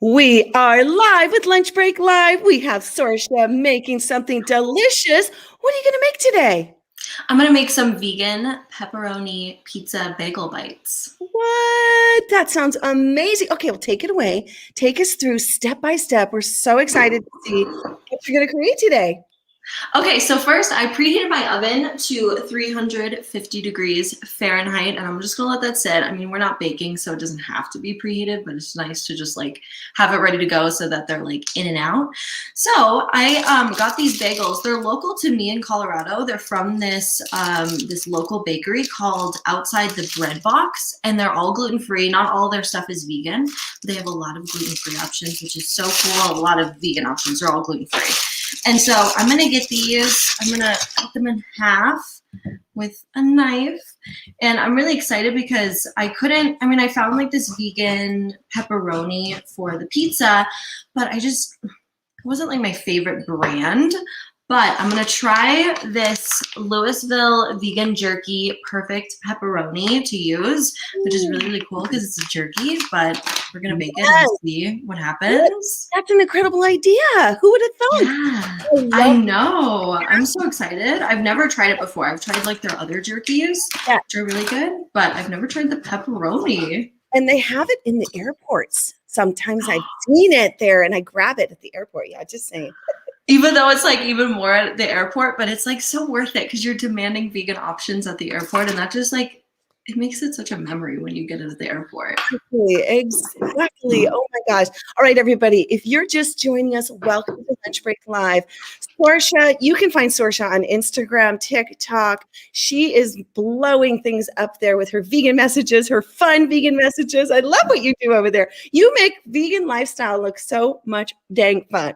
We are live with Lunch Break Live. We have Sorsha making something delicious. What are you going to make today? I'm going to make some vegan pepperoni pizza bagel bites. What? That sounds amazing. Okay, well, take it away. Take us through step by step. We're so excited to see what you're going to create today. Okay, so first I preheated my oven to 350 degrees Fahrenheit, and I'm just gonna let that sit. I mean, we're not baking, so it doesn't have to be preheated, but it's nice to just like have it ready to go so that they're like in and out. So I got these bagels. They're local to me in Colorado. They're from this this local bakery called Outside the Bread Box, and they're all gluten-free. Not all their stuff is vegan. They have a lot of gluten-free options, which is so cool. A lot of vegan options are all gluten-free. And so I'm gonna get these, I'm gonna cut them in half with a knife. And I'm really excited because I found like this vegan pepperoni for the pizza, but it wasn't like my favorite brand. But I'm gonna try this Louisville vegan jerky perfect pepperoni to use, which is really, really cool because it's a jerky, but we're gonna bake it and see what happens. That's an incredible idea. Who would have thought? Yeah, I know. I'm so excited. I've never tried it before. I've tried like their other jerkies, which are really good, but I've never tried the pepperoni. And they have it in the airports. Sometimes I've seen it there and I grab it at the airport. Yeah, just saying. Even though it's like even more at the airport, but it's like so worth it because you're demanding vegan options at the airport, and that just like it makes it such a memory when you get it at the airport. Exactly. Oh my gosh. All right, everybody. If you're just joining us, welcome to Lunch Break Live. Sorsha, you can find Sorsha on Instagram, TikTok. She is blowing things up there with her vegan messages, her fun vegan messages. I love what you do over there. You make vegan lifestyle look so much dang fun.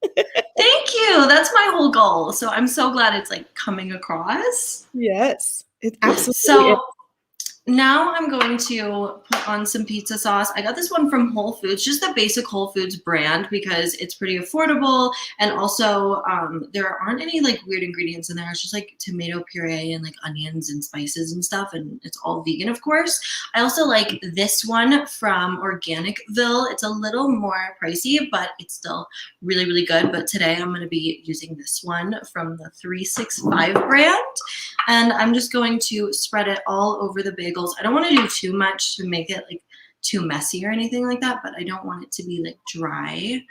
Thank you. That's my whole goal. So I'm so glad it's like coming across. Yes, it absolutely so is. Now I'm going to put on some pizza sauce. I got this one from Whole Foods, just the basic Whole Foods brand because it's pretty affordable. And also there aren't any like weird ingredients in there. It's just like tomato puree and like onions and spices and stuff. And it's all vegan, of course. I also like this one from Organicville. It's a little more pricey, but it's still really, really good. But today I'm going to be using this one from the 365 brand. And I'm just going to spread it all over the bagels. I don't want to do too much to make it like too messy or anything like that, but I don't want it to be like dry.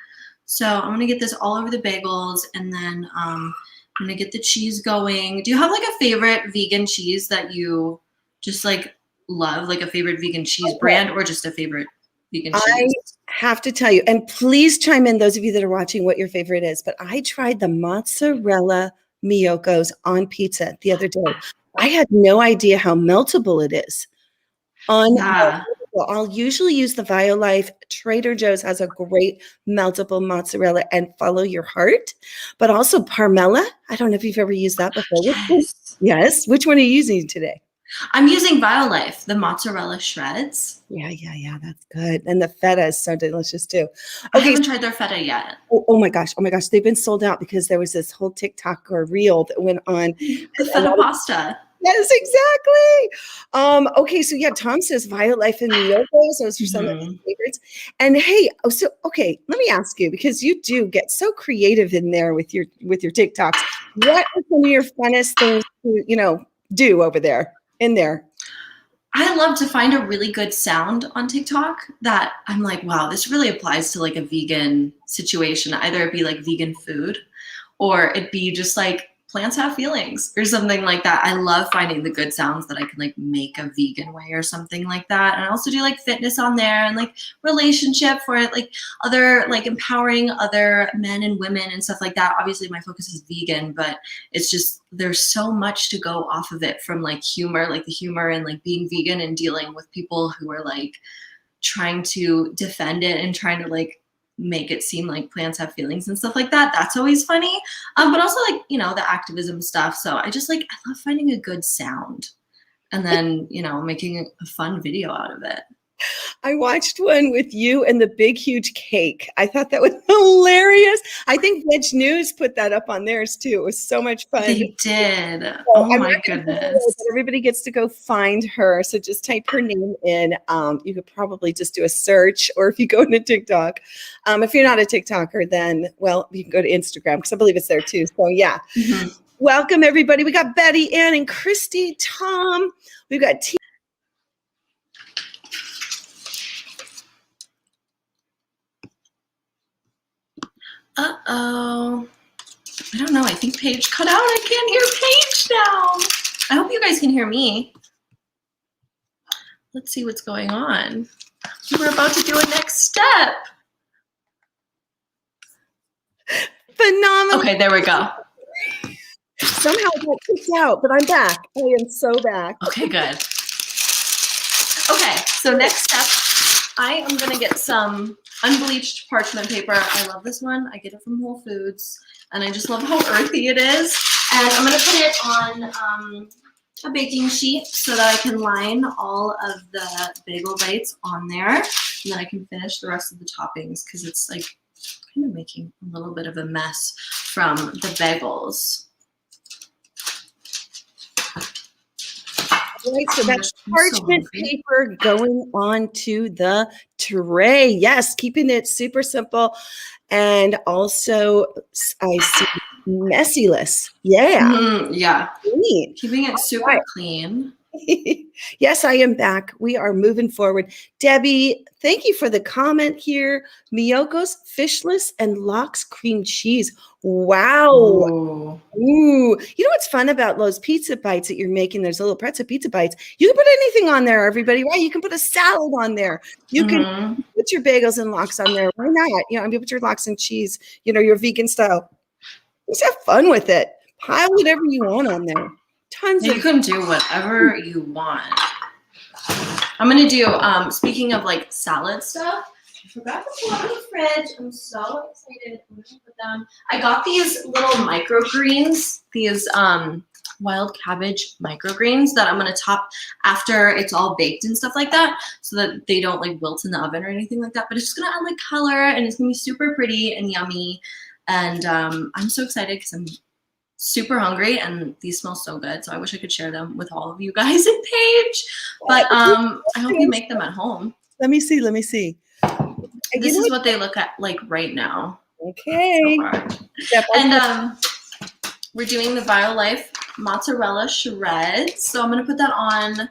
So I'm going to get this all over the bagels, and then I'm going to get the cheese going. Do you have like a favorite vegan cheese that you just like love, like a favorite vegan cheese brand or just a favorite vegan cheese? I have to tell you, and please chime in, those of you that are watching, what your favorite is, but I tried the mozzarella Miyokos on pizza the other day. I had no idea how meltable it is. I'll usually use the Violife. Trader Joe's has a great meltable mozzarella and follow your heart, but also Parmella. I don't know if you've ever used that before. Yes. Which one are you using today? I'm using Violife, the mozzarella shreds. Yeah, that's good. And the feta is so delicious too. Okay, I haven't tried their feta yet. Oh my gosh, they've been sold out because there was this whole TikTok or reel that went on. The feta pasta. Yes, exactly. Okay, so yeah, Tom says Violife and Miyokos. Those are some of his favorites. And hey, let me ask you, because you do get so creative in there with your TikToks. What are some of your funnest things to do over there? In there? I love to find a really good sound on TikTok that I'm like, wow, this really applies to like a vegan situation. Either it be like vegan food or it be just like plants have feelings or something like that. I love finding the good sounds that I can like make a vegan way or something like that. And I also do like fitness on there and like relationship for it, like other like empowering other men and women and stuff like that. Obviously my focus is vegan, but it's just there's so much to go off of it, from like humor, like the humor and like being vegan and dealing with people who are like trying to defend it and trying to like make it seem like plants have feelings and stuff like that. That's always funny. But also like, the activism stuff. So I love finding a good sound and then, making a fun video out of it. I watched one with you and the big, huge cake. I thought that was hilarious. I think Veg News put that up on theirs too. It was so much fun. They did. So Oh I'm my not going to give it away, goodness. but everybody gets to go find her. So just type her name in. You could probably just do a search, or if you go into TikTok. If you're not a TikToker, then, well, you can go to Instagram because I believe it's there too. So yeah. Mhm. Welcome, everybody. We got Betty, Ann, and Christy, Tom. We've got Uh-oh. I don't know. I think Paige cut out. I can't hear Paige now. I hope you guys can hear me. Let's see what's going on. We're about to do a next step. phenomenal. Okay, there we go. Somehow I got kicked out, but I'm back. I am so back. Okay, good. Okay, so next step, I am going to get some unbleached parchment paper. I love this one. I get it from Whole Foods, and I just love how earthy it is. And I'm going to put it on a baking sheet so that I can line all of the bagel bites on there, and then I can finish the rest of the toppings because it's like kind of making a little bit of a mess from the bagels. All right, so that's parchment paper going onto the tray. Yes, keeping it super simple. And also, I see messyless. Yeah. Yeah. Neat. Keeping it super clean. Yes, I am back. We are moving forward. Debbie, thank you for the comment here. Miyoko's fishless and lox cream cheese. Wow. Ooh. Ooh. You know what's fun about those pizza bites that you're making? There's little pretzel pizza bites. You can put anything on there, everybody, right? You can put a salad on there. You can put your bagels and lox on there. Why not? You know, I mean, put your lox and cheese, you know, your vegan style. Just have fun with it. Pile whatever you want on there. Tons You of can do whatever you want. I'm gonna do, speaking of like salad stuff, I forgot to pull out the fridge. I'm so excited. I'm gonna put them. I got these little microgreens, these wild cabbage microgreens that I'm gonna top after it's all baked and stuff like that, so that they don't like wilt in the oven or anything like that. But it's just gonna add like color, and it's gonna be super pretty and yummy. And I'm so excited because I'm super hungry, and these smell so good. So I wish I could share them with all of you guys and Paige. But I hope you make them at home. Let me see. Let me see. This is what they look at like right now. Okay. So and we're doing the BioLife mozzarella shreds. So I'm gonna put that on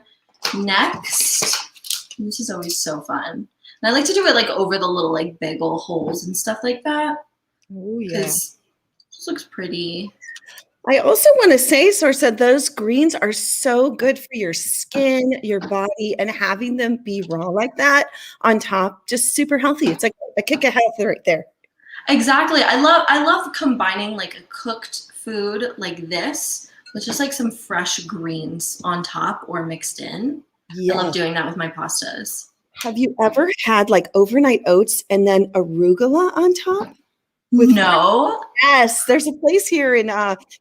next. And this is always so fun. And I like to do it like over the little like bagel holes and stuff like that. Oh yeah. This looks pretty. I also want to say, Sorsha, those greens are so good for your skin, your body, and having them be raw like that on top, just super healthy. It's like a kick of health right there. Exactly. I love combining like a cooked food like this with just like some fresh greens on top or mixed in. Yeah. I love doing that with my pastas. Have you ever had like overnight oats and then arugula on top? No. Yes, there's a place here in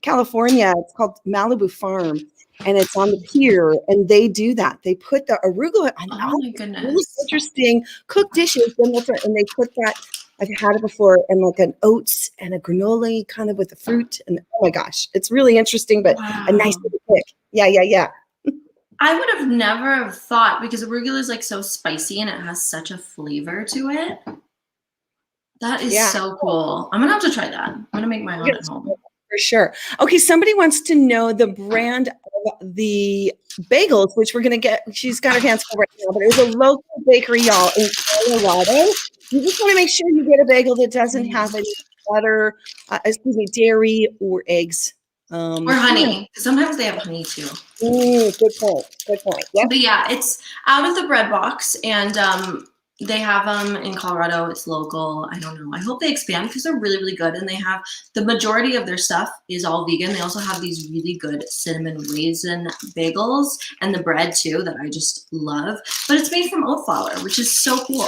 California. It's called Malibu Farm, and it's on the pier. And they do that. They put the arugula on. Oh my goodness! Really interesting cooked dishes. And they put that. I've had it before, and like an oats and a granola kind of with the fruit. And oh my gosh, it's really interesting, but a nice little pick. Yeah. I would have never thought, because arugula is like so spicy and it has such a flavor to it. That is so cool. I'm going to have to try that. I'm going to make my own at home. For sure. Okay, somebody wants to know the brand of the bagels, which we're going to get. She's got her hands full right now, but it was a local bakery, y'all, in Colorado. You just want to make sure you get a bagel that doesn't have any butter, dairy or eggs. Or honey. Sometimes they have honey too. Good point. Yep. But yeah, it's out of the bread box, and they have them in Colorado. It's local. I don't know. I hope they expand because they're really, really good. And they have the majority of their stuff is all vegan. They also have these really good cinnamon raisin bagels and the bread too that I just love. But it's made from oat flour, which is so cool.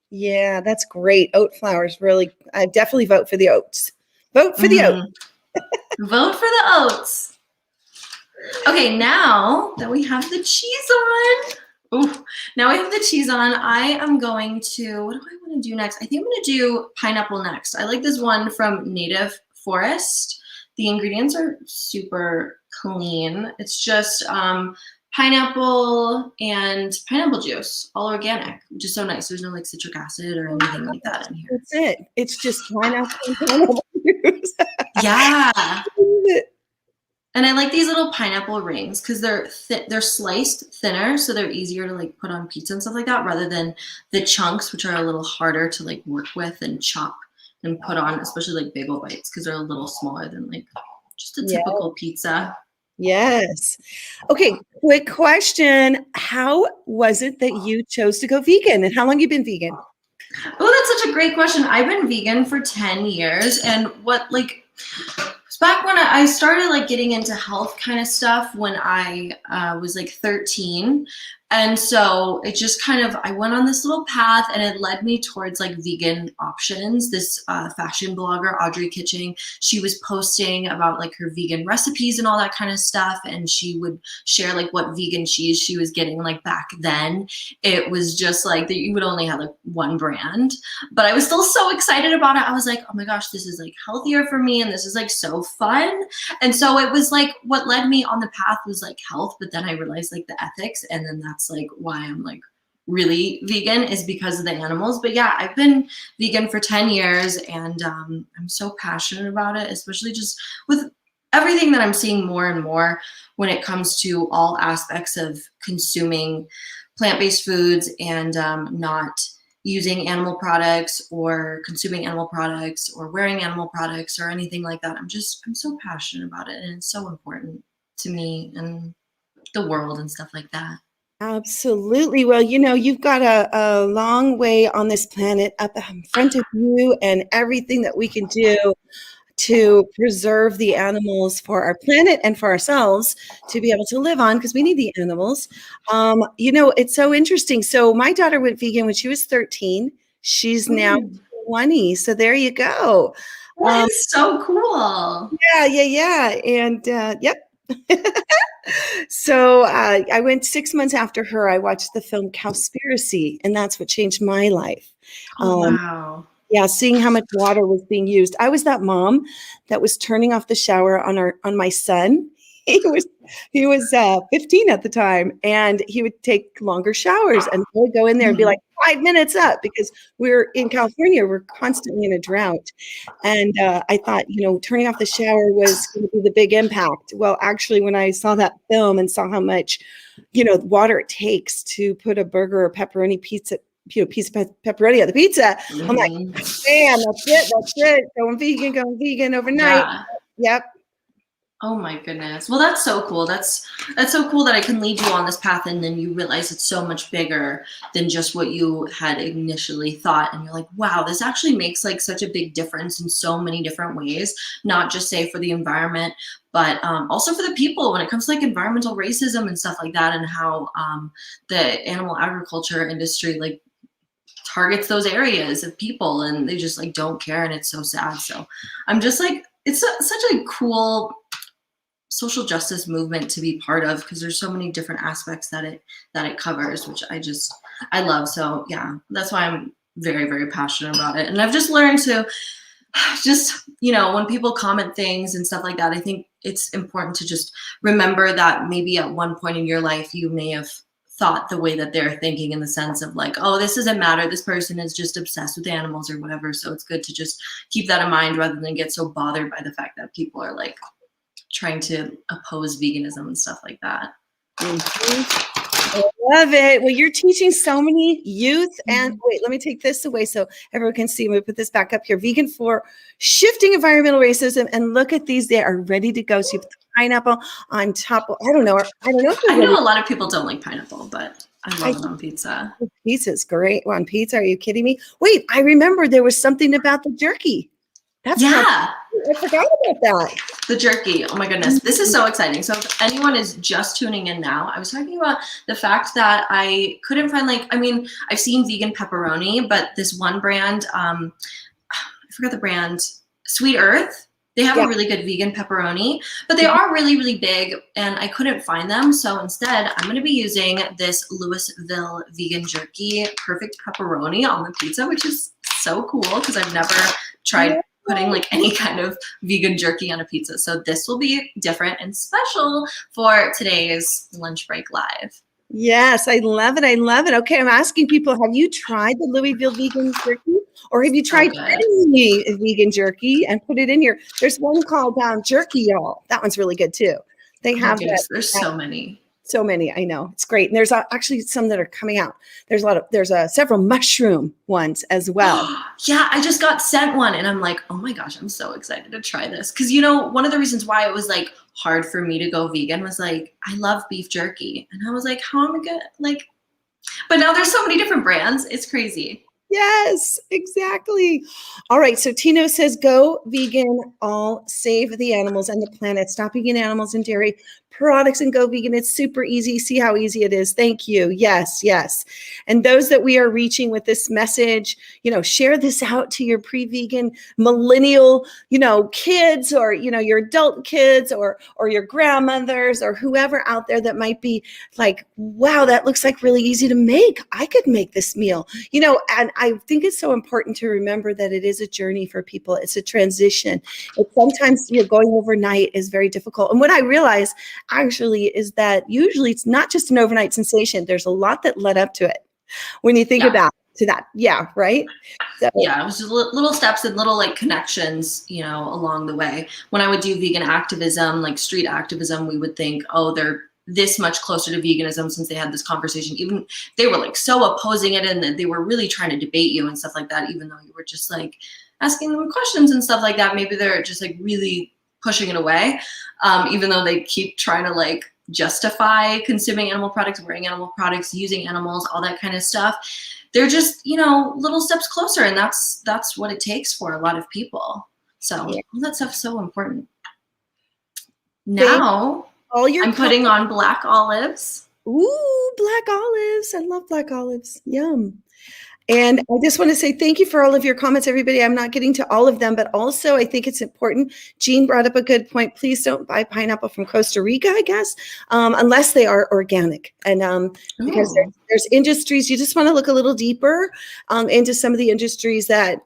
Yeah, that's great. Oat flour is really, I definitely vote for the oats. Vote for the oats. Vote for the oats. Okay, now that we have the cheese on, Ooh, now we have the cheese on. I am going to, what do I want to do next? I think I'm going to do pineapple next. I like this one from Native Forest. The ingredients are super clean. It's just pineapple and pineapple juice, all organic, which is so nice. There's no like citric acid or anything like that in here. That's it. It's just pineapple and pineapple juice. Yeah. And I like these little pineapple rings because they're sliced thinner, so they're easier to like put on pizza and stuff like that, rather than the chunks, which are a little harder to like work with and chop and put on, especially like bagel bites, because they're a little smaller than like just a typical pizza. Yes. Okay, quick question. How was it that you chose to go vegan, and how long you been vegan? Oh, that's such a great question. I've been vegan for 10 years, and what like it's back when I started like getting into health kind of stuff when I was like 13. And so it just kind of, I went on this little path and it led me towards like vegan options. This fashion blogger, Audrey Kitching, she was posting about like her vegan recipes and all that kind of stuff. And she would share like what vegan cheese she was getting. Like back then, it was just like that you would only have like one brand, but I was still so excited about it. I was like, oh my gosh, this is like healthier for me. And this is like so fun. And so it was like what led me on the path was like health. But then I realized like the ethics, and then that's like why I'm like really vegan is because of the animals. But yeah, I've been vegan for 10 years and I'm so passionate about it, especially just with everything that I'm seeing more and more when it comes to all aspects of consuming plant-based foods and not using animal products or consuming animal products or wearing animal products or anything like that. I'm so passionate about it, and it's so important to me and the world and stuff like that. Absolutely. Well, you've got a long way on this planet up in front of you, and everything that we can do to preserve the animals for our planet and for ourselves to be able to live on, because we need the animals. It's so interesting. So my daughter went vegan when she was 13. She's now 20. So there you go. That is so cool. Yeah. And yep. So I went 6 months after her. I watched the film Cowspiracy, and that's what changed my life. Oh, wow. Yeah, seeing how much water was being used. I was that mom that was turning off the shower on my son. He was 15 at the time, and he would take longer showers, and I would go in there and be like 5 minutes up, because we're in California, we're constantly in a drought. And I thought, turning off the shower was going to be the big impact. Well, actually, when I saw that film and saw how much, water it takes to put a burger or pepperoni pizza, piece of pepperoni on the pizza, I'm like, man, that's it. Going vegan overnight. Yeah. Yep. Oh my goodness. Well, that's so cool. That's so cool that I can lead you on this path, and then you realize it's so much bigger than just what you had initially thought. And you're like, wow, this actually makes like such a big difference in so many different ways, not just say for the environment, but also for the people when it comes to like environmental racism and stuff like that, and how the animal agriculture industry like targets those areas of people, and they just like don't care, and it's so sad. So I'm just like, it's such a cool social justice movement to be part of, because there's so many different aspects that it covers, which I love. So yeah, that's why I'm very, very passionate about it. And I've just learned to when people comment things and stuff like that, I think it's important to just remember that maybe at one point in your life you may have thought the way that they're thinking, in the sense of like, oh, this doesn't matter, this person is just obsessed with animals or whatever. So it's good to just keep that in mind, rather than get so bothered by the fact that people are like trying to oppose veganism and stuff like that. I love it. Well, you're teaching so many youth. And wait, let me take this away so everyone can see. We put this back up here. Vegan for shifting environmental racism. And look at these. They are ready to go. So you put the pineapple on top. I don't know. I know a lot of people don't like pineapple, but I love it on pizza. Pizza's great. On pizza. Are you kidding me? Wait, I remember there was something about the jerky. I forgot about that. The jerky. Oh my goodness. This is so exciting. So if anyone is just tuning in now, I was talking about the fact that I couldn't find I've seen vegan pepperoni, but this one brand, I forgot the brand, Sweet Earth They have Yeah. a really good vegan pepperoni, but they are really, really big and I couldn't find them. So instead, I'm going to be using this Louisville vegan jerky perfect pepperoni on the pizza, which is so cool because I've never tried putting like any kind of vegan jerky on a pizza. So this will be different and special for today's lunch break live. Yes, I love it. I love it. Okay, I'm asking people, have you tried the Louisville vegan jerky? Or have you tried any vegan jerky and put it in here? There's one called Jerky, y'all. That one's really good too. They have that. There's so many. So many, I know. It's great. And there's actually some that are coming out. There's several mushroom ones as well. Yeah, I just got sent one and I'm like, oh my gosh, I'm so excited to try this. Because, you know, one of the reasons why it was like hard for me to go vegan was like, I love beef jerky. And I was like, how am I going to but now there's so many different brands. It's crazy. Yes, exactly. All right. So Tino says, go vegan, all save the animals and the planet. Stop eating animals and dairy products and go vegan. It's super easy. See how easy it is. Thank you. Yes, yes. And those that we are reaching with this message, share this out to your pre-vegan millennial, kids or, your adult kids or your grandmothers or whoever out there that might be like, wow, that looks like really easy to make. I could make this meal, and I think it's so important to remember that it is a journey for people. It's a transition. Sometimes going overnight is very difficult. And what I realize actually is that usually it's not just an overnight sensation. There's a lot that led up to it when you think about to that. Yeah. Right. So, yeah. It was just little steps and little connections, along the way. When I would do vegan activism, like street activism, we would think, oh, they're this much closer to veganism since they had this conversation. Even they were so opposing it and they were really trying to debate you and stuff like that, even though you were just asking them questions and stuff like that. Maybe they're just really pushing it away, even though they keep trying to justify consuming animal products, wearing animal products, using animals, all that kind of stuff. They're just, little steps closer. And that's what it takes for a lot of people. So all that stuff's so important. Now, I'm putting on black olives. Ooh, black olives. I love black olives. Yum. And I just want to say thank you for all of your comments, everybody. I'm not getting to all of them, but also I think it's important. Jean brought up a good point. Please don't buy pineapple from Costa Rica, I guess, unless they are organic. And because there's industries, you just want to look a little deeper into some of the industries that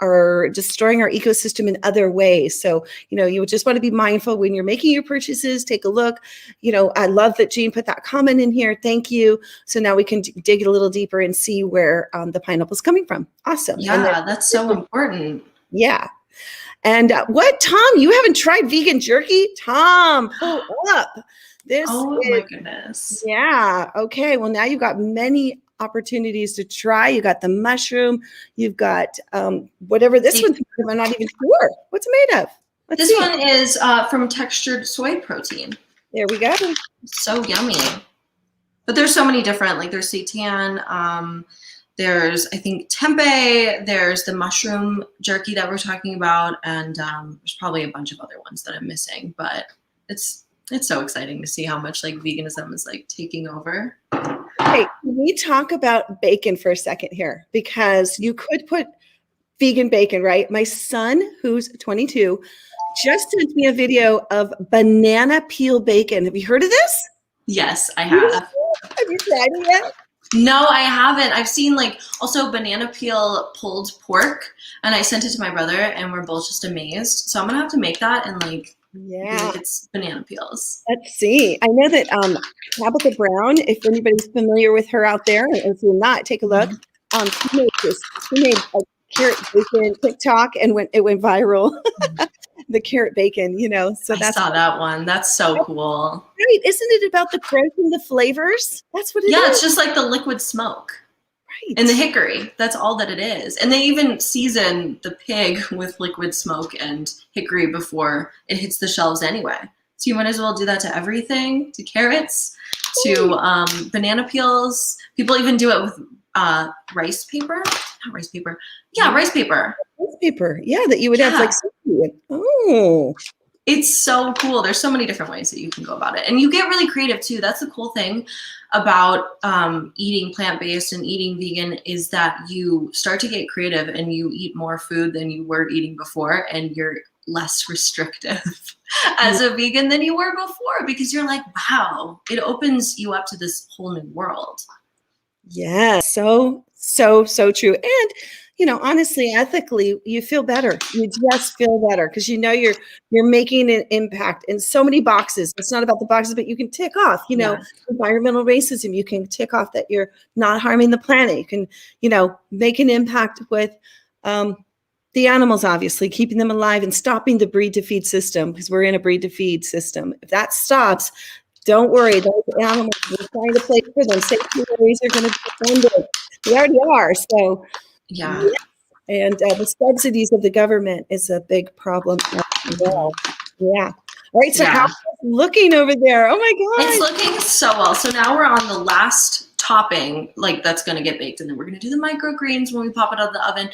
are destroying our ecosystem in other ways. So, you would just want to be mindful when you're making your purchases. Take a look. I love that Jean put that comment in here. Thank you. So now we can dig a little deeper and see where the pineapple is coming from. Awesome. Yeah, that's so important. Yeah. And what, Tom? You haven't tried vegan jerky? Tom, pull up. My goodness. Yeah. Okay. Well, now you've got many opportunities to try. You got the mushroom. You've got whatever this one's made of. I'm not even sure. What's it made of? This one is from textured soy protein. There we go. So yummy. But there's so many different, there's seitan, there's, I think, tempeh, there's the mushroom jerky that we're talking about, and there's probably a bunch of other ones that I'm missing, but it's so exciting to see how much veganism is taking over. Hey, can we talk about bacon for a second here? Because you could put vegan bacon, right? My son, who's 22, just sent me a video of banana peel bacon. Have you heard of this? Yes, I have. Have you tried it yet? No, I haven't. I've seen also banana peel pulled pork, and I sent it to my brother, and we're both just amazed. So I'm gonna have to make that and it's banana peels. Let's see. I know that Tabitha Brown, if anybody's familiar with her out there, if you're not, take a look. She made a carrot bacon TikTok, and it went viral. The carrot bacon, so I saw that one. That's so cool. Right. Isn't it about the protein, the flavors? That's what it is. Yeah, it's just the liquid smoke. Right. And the hickory. That's all that it is. And they even season the pig with liquid smoke and hickory before it hits the shelves anyway. So you might as well do that to everything, to carrots, to banana peels. People even do it with rice paper. Not rice paper. Yeah, rice paper. Rice paper. Yeah, that you would have oh. It's so cool. There's so many different ways that you can go about it. And you get really creative too. That's the cool thing about eating plant-based and eating vegan is that you start to get creative and you eat more food than you were eating before. And less restrictive as a vegan than you were before, because you're like, wow, it opens you up to this whole new world. Yeah, so true. And honestly, ethically, you feel better. You just feel better because you're making an impact in so many boxes. It's not about the boxes, but you can tick off, environmental racism. You can tick off that you're not harming the planet. You can, make an impact with the animals, obviously, keeping them alive and stopping the breed to feed system, because we're in a breed to feed system. If that stops, don't worry, those animals, we're trying to play for them. Sanctuaries are going to be funded. They already are. So, Yeah. And the subsidies of the government is a big problem as well. Yeah. All right. So how's it looking over there? Oh my God. It's looking so well. So now we're on the last topping, like that's going to get baked, and then we're going to do the microgreens when we pop it out of the oven.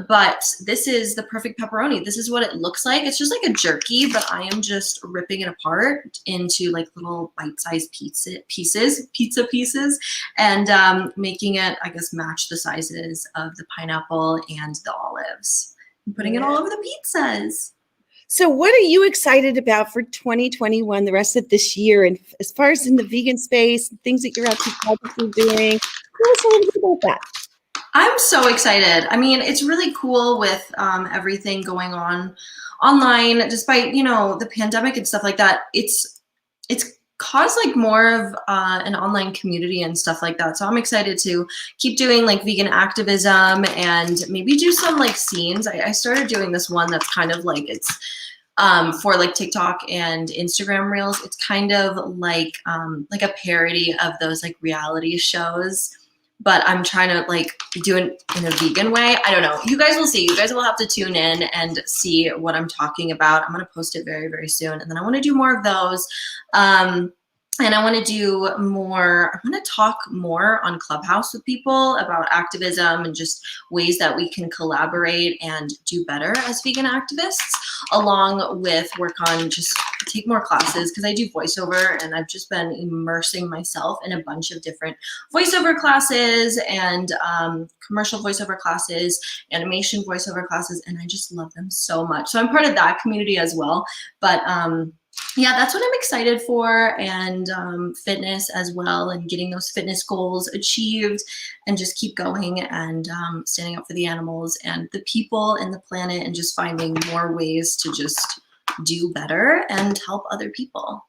But this is the perfect pepperoni. This is what it looks like. It's just like a jerky, but I am just ripping it apart into like little bite-sized pizza pieces, and making it, I guess, match the sizes of the pineapple and the olives, and putting it all over the pizzas. So what are you excited about for 2021, the rest of this year? And as far as in the vegan space, things that you're actually doing, tell us a little bit about that. I'm so excited. I mean, it's really cool with everything going on online, despite, the pandemic and stuff like that. It's caused like more of an online community and stuff like that. So I'm excited to keep doing like vegan activism and maybe do some like scenes. I started doing this one that's kind of like, it's for like TikTok and Instagram reels. It's kind of like a parody of those like reality shows, but I'm trying to like do it in a vegan way. I don't know. You guys will see. You guys will have to tune in and see what I'm talking about. I'm going to post it very, very soon. And then I want to do more of those. And I want to do more, I want to talk more on Clubhouse with people about activism and just ways that we can collaborate and do better as vegan activists, along with work on just take more classes, because I do voiceover and I've just been immersing myself in a bunch of different voiceover classes and commercial voiceover classes, animation voiceover classes, and I just love them so much. So I'm part of that community as well. But yeah, that's what I'm excited for, and fitness as well, and getting those fitness goals achieved, and just keep going and standing up for the animals and the people and the planet, and just finding more ways to just do better and help other people.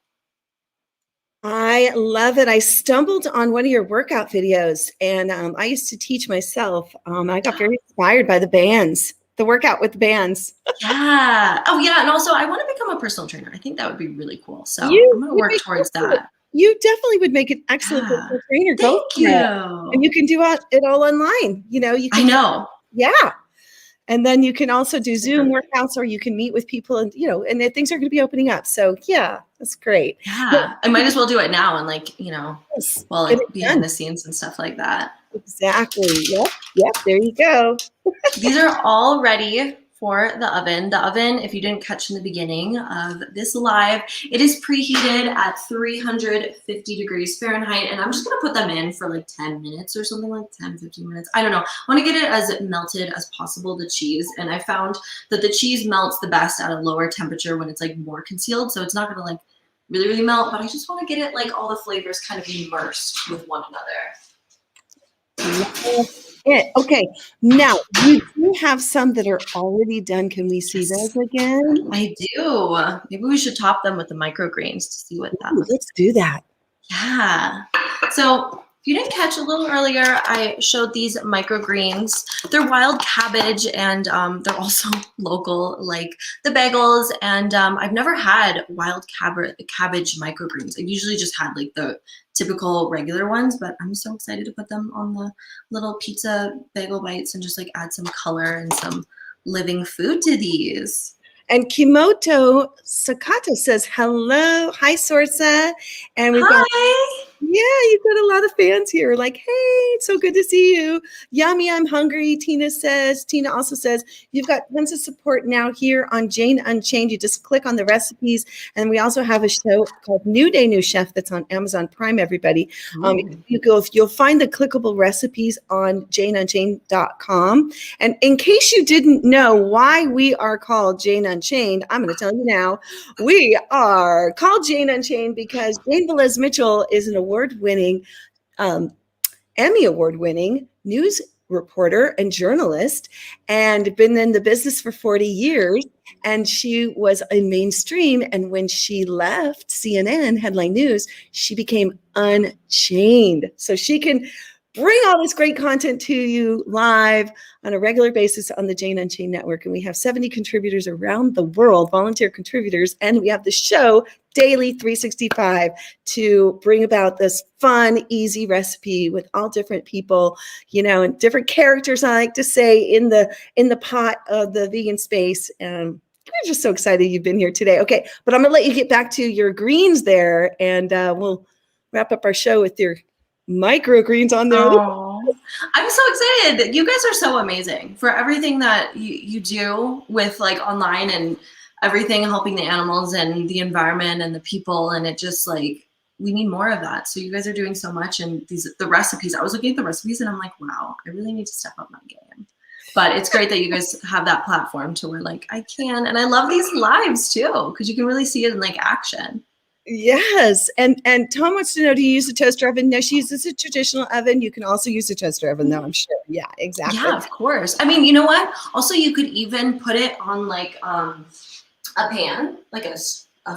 I love it. I stumbled on one of your workout videos, and I used to teach myself. I got very inspired by the bands. The workout with bands. Yeah. Oh, yeah. And also, I want to become a personal trainer. I think that would be really cool. So I'm going to work towards that. You definitely would make an excellent personal trainer. Thank you. And you can do it all online. You can, I know. Yeah. And then you can also do Zoom workouts, or you can meet with people, and and things are going to be opening up. So yeah, that's great. Yeah. I might as well do it now, and behind the scenes and stuff like that. Exactly. Yep. There you go. These are all ready for the oven. The oven, if you didn't catch in the beginning of this live, it is preheated at 350 degrees Fahrenheit. And I'm just going to put them in for like 10 minutes or something, like 10, 15 minutes. I don't know. I want to get it as melted as possible, the cheese. And I found that the cheese melts the best at a lower temperature when it's like more concealed. So it's not going to like really, really melt, but I just want to get it like all the flavors kind of immersed with one another. Okay, now you do have some that are already done. Can we see those again? I do. Maybe we should top them with the microgreens to see what that looks like. Let's do that. Yeah. So if you didn't catch a little earlier, I showed these microgreens. They're wild cabbage, and they're also local, like the bagels. And I've never had wild cabbage microgreens. I've usually just had like the typical regular ones, but I'm so excited to put them on the little pizza bagel bites and just like add some color and some living food to these. And Kimoto Sakata says, hello. Hi, Sorsha. And we've got Yeah, you've got a lot of fans here. Like, hey, it's so good to see you. Yummy, I'm hungry. Tina also says, you've got tons of support now here on Jane Unchained. You just click on the recipes. And we also have a show called New Day New Chef that's on Amazon Prime, everybody. You'll find the clickable recipes on janeunchained.com. And in case you didn't know why we are called Jane Unchained, I'm going to tell you now. We are called Jane Unchained because Jane Velez Mitchell is an award-winning, Emmy award-winning news reporter and journalist, and been in the business for 40 years. And she was in mainstream. And when she left CNN headline news, she became unchained. So she can bring all this great content to you live on a regular basis on the Jane Unchained Network. And we have 70 contributors around the world, volunteer contributors. And we have the show daily 365 to bring about this fun, easy recipe with all different people, and different characters, I like to say, in the pot of the vegan space. And we're just so excited you've been here today. Okay, but I'm going to let you get back to your greens there, and we'll wrap up our show with your microgreens on there. Oh, I'm so excited. You guys are so amazing for everything that you do with like online and everything, helping the animals and the environment and the people. And it just like, we need more of that. So you guys are doing so much. And the recipes, I was looking at the recipes and I'm like, wow, I really need to step up my game. But it's great that you guys have that platform to where like I can. And I love these lives too, because you can really see it in like action. Yes. And Tom wants to know, do you use a toaster oven? No, she uses a traditional oven. You can also use a toaster oven though, I'm sure. Yeah, exactly. Yeah, of course. I mean, you know what? Also, you could even put it on like a pan, like a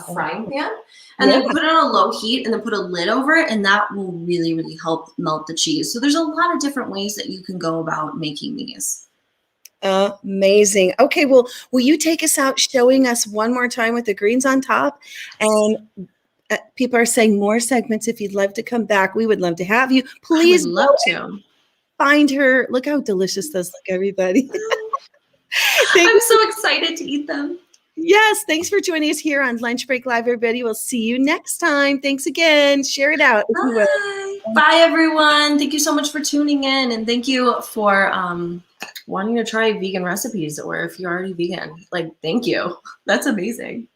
frying pan, and then put it on a low heat and then put a lid over it. And that will really, really help melt the cheese. So there's a lot of different ways that you can go about making these. Amazing. Okay, well, will you take us out showing us one more time with the greens on top? And people are saying more segments. If you'd love to come back, we would love to have you. Please I would love to find her. Look how delicious those look, everybody. I'm so excited to eat them. Yes, thanks for joining us here on Lunch Break Live, everybody. We'll see you next time. Thanks again. Share it out. Bye. Bye, everyone. Thank you so much for tuning in, and thank you for wanting to try vegan recipes, or if you're already vegan, like, thank you. That's amazing.